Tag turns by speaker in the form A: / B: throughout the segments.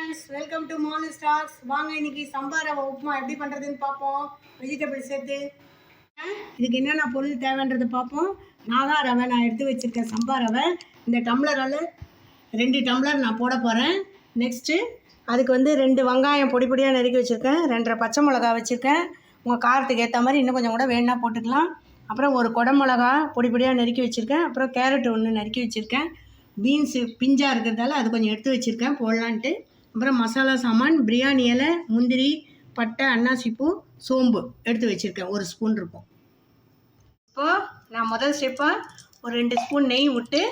A: Friends, welcome to morning stars. வாங்க இன்னைக்கு சம்பா ரவை உப்புமா எப்படி பண்ணுறதுன்னு பார்ப்போம். வெஜிடபிள் சேர்த்து இதுக்கு என்னென்ன பொருள் தேவைன்றது பார்ப்போம். நாகா ரவை நான் எடுத்து வச்சுருக்கேன். சம்பா ரவை இந்த டம்ளரால் 2 டம்ளர் நான் போட போகிறேன். நெக்ஸ்ட்டு அதுக்கு வந்து 2 வெங்காயம் பொடி பொடியாக நறுக்கி வச்சுருக்கேன். 2 பச்சை மிளகா வச்சுருக்கேன். உங்கள் காரத்துக்கு ஏற்ற மாதிரி இன்னும் கொஞ்சம் கூட வேணுன்னா போட்டுக்கலாம். அப்புறம் ஒரு குடமிளகா பொடி பொடியாக நறுக்கி வச்சுருக்கேன். அப்புறம் கேரட் ஒன்று நறுக்கி வச்சுருக்கேன். பீன்ஸு பிஞ்சாக இருக்கிறதால அது கொஞ்சம் எடுத்து வச்சுருக்கேன் போடலான்ட்டு. அப்புறம் மசாலா சாமான் பிரியாணி இலை, முந்திரி, பட்டை, அன்னாசிப்பூ, சோம்பு எடுத்து வச்சுருக்கேன். 1 ஸ்பூன் இருக்கும். இப்போது நான் முதல் ஸ்டெப்பாக ஒரு 2 ஸ்பூன் நெய் விட்டு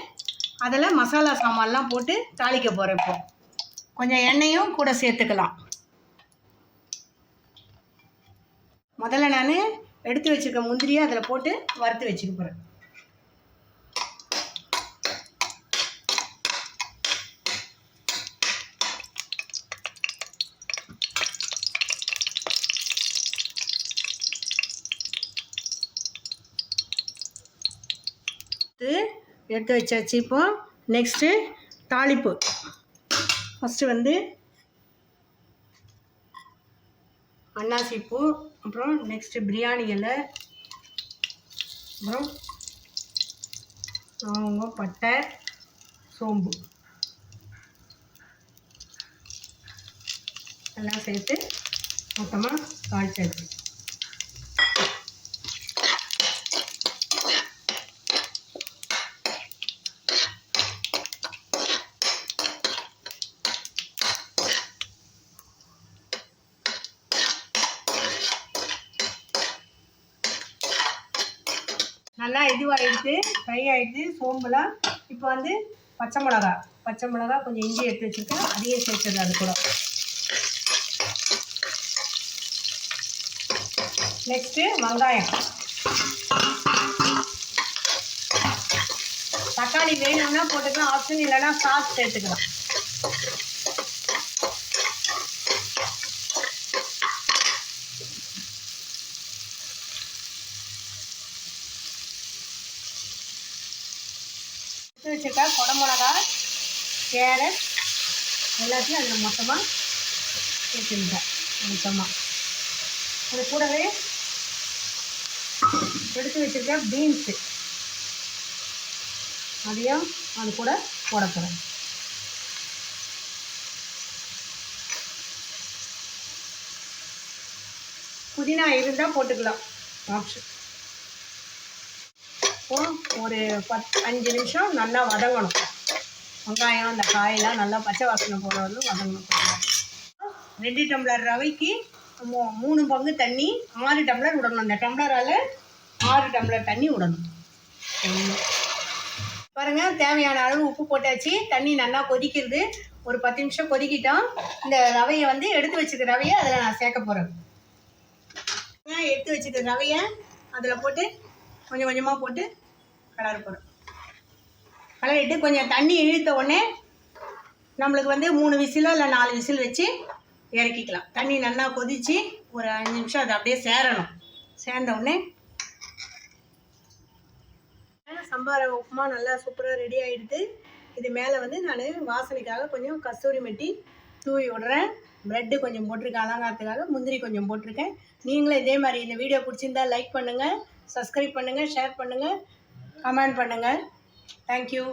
A: அதில் மசாலா சாமான்லாம் போட்டு தாளிக்க போகிறேன். இப்போ கொஞ்சம் எண்ணெயும் கூட சேர்த்துக்கலாம். முதல்ல நான் எடுத்து வச்சுருக்க முந்திரியை அதில் போட்டு வறுத்து வச்சுக்க போகிறேன். எடுத்து வச்சாச்சு. இப்போ நெக்ஸ்ட்டு தாளிப்பு. ஃபஸ்ட்டு வந்து அன்னாசிப்பூ, அப்புறம் நெக்ஸ்ட்டு பிரியாணி இலை, அப்புறம் லவங்கம், பட்டை, சோம்பு எல்லாம் சேர்த்து மொத்தமாக தாளிச்சாச்சு. நல்லா இதுவாகிடுது, ஃப்ரை ஆகிடுது சோம்புலாம். இப்போ வந்து பச்சை மிளகா கொஞ்சம் இஞ்சி எடுத்து வச்சுருக்கேன், அதையே சேர்த்துது. அது கூட நெக்ஸ்ட்டு வெங்காயம், தக்காளி வேணும்னா போட்டுக்கலாம், ஆப்ஷன் இல்லைன்னா சாஸ் சேர்த்துக்கலாம். வச்சுருக்கா குடமிளகா, கேரட் எல்லாத்தையும் அதில் மொத்தமாக சேர்த்துக்கிட்டேன். மொத்தமாக அது கூடவே எடுத்து வச்சுருக்க பீன்ஸு அதையும் அது கூட போட போகிறேன். புதினா இருந்தால் போட்டுக்கலாம், ஆப்ஷன். ஒரு 5 நிமிஷம் நல்லா வதங்கணும். வெங்காயம் அந்த காயெல்லாம் நல்லா பச்சை வாசனை போகிற வரலும் வதங்கணும். 2 டம்ளர் ரவைக்கு 3 பங்கு தண்ணி, 6 டம்ளர் விடணும். அந்த டம்ளரால் 6 டம்ளர் தண்ணி விடணும். பாருங்கள், தேவையான அளவு உப்பு போட்டாச்சு. தண்ணி நல்லா கொதிக்கிறது. ஒரு 10 நிமிஷம் கொதிக்கிட்டோம். இந்த ரவையை வந்து எடுத்து வச்சுக்க ரவையை அதில் நான் சேர்க்க போகிறேன். எடுத்து வச்சுக்க ரவையை அதில் போட்டு கொஞ்சம் கொஞ்சமாக போட்டு கலர போகிறோம். கலரிட்டு கொஞ்சம் தண்ணி இழுத்த உடனே நம்மளுக்கு வந்து 3 விசிலோ இல்லை 4 விசில் வச்சு இறக்கிக்கலாம். தண்ணி நல்லா கொதித்து ஒரு 5 நிமிஷம் அது அப்படியே சேரணும். சேர்ந்த உடனே சம்பா ரவை உப்புமா நல்லா சூப்பராக ரெடி ஆகிடுது. இது மேலே வந்து நான் வாசனைக்காக கொஞ்சம் கஸ்தூரி மெட்டி தூவி விடுறேன். ப்ரெட்டு கொஞ்சம் போட்டிருக்கேன் அலங்காரத்துக்காக, முந்திரி கொஞ்சம் போட்டிருக்கேன். நீங்களும் இதே மாதிரி இந்த வீடியோ பிடிச்சிருந்தா லைக் பண்ணுங்கள், சப்ஸ்கிரைப் பண்ணுங்கள், ஷேர் பண்ணுங்கள், கமெண்ட் பண்ணுங்கள். தேங்க்யூ.